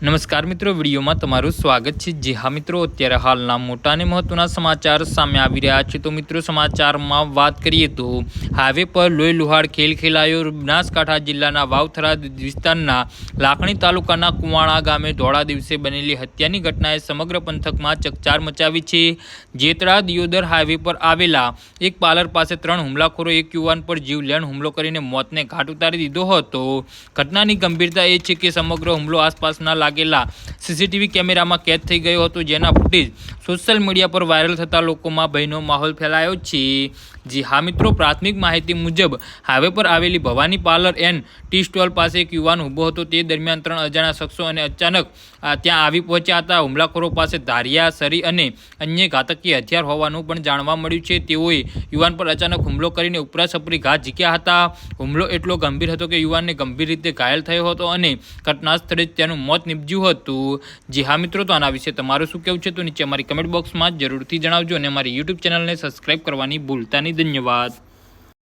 નમસ્કાર મિત્રો, વિડીયોમાં તમારું સ્વાગત છે। જી હા મિત્રો, અત્યારે હાલના મોટા અને મહત્વના સમાચાર સામે આવી રહ્યા છે। તો મિત્રો, સમાચારમાં વાત કરીએ તો હાઈવે પર લોહી લુહાડ ખેલ ખેલાયો। બનાસકાંઠા જિલ્લાના વાવથરા વિસ્તારના લાખણી તાલુકાના કુવાણા ગામે ધોળા દિવસે બનેલી હત્યાની ઘટનાએ સમગ્ર પંથકમાં ચકચાર મચાવી છે। જેતળા દિયોદર હાઈવે પર આવેલા એક પાર્લર પાસે 3 હુમલાખોરો એક યુવાન પર જીવલેણ હુમલો કરીને મોતને ઘાટ ઉતારી દીધો હતો। ઘટનાની ગંભીરતા એ છે કે સમગ્ર હુમલો આસપાસના લાગેલા સીસીટીવી કેમેરામાં કેદ થઈ ગયો હતો, જેના ફૂટેજ સોશિયલ મીડિયા પર વાયરલ થતા લોકોમાં ભયનો માહોલ ફેલાયો છે। જી હા મિત્રો, પ્રાથમિક માહિતી મુજબ હાઈવે પર આવેલી Bhavani parlour and tea stall પાસે એક યુવાન ઊભો હતો। તે દરમિયાન 3 અજાણ્યા શખ્સો અને અચાનક ત્યાં આવી પહોંચ્યા હતા। હુમલાખોરો પાસે ધારિયા, સરી અને અન્ય ઘાતકી હથિયાર હોવાનું પણ જાણવા મળ્યું છે। તેઓએ યુવાન પર અચાનક હુમલો કરીને ઉપરાસપરી ઘા ઝીક્યા હતા। હુમલો એટલો ગંભીર હતો કે યુવાનને ગંભીર રીતે ઘાયલ થયો હતો અને ઘટના સ્થળે જ તેનું મોત નીપજ્યું હતું। જી હા મિત્રો, તો આના વિશે તમારું શું કહેવું છે તો નીચે અમારી કમેન્ટ બોક્સમાં જરૂરથી જણાવજો અને અમારી યુટ્યુબ ચેનલને સબસ્ક્રાઇબ કરવાની ભૂલતા નહીં। ધન્યવાદ।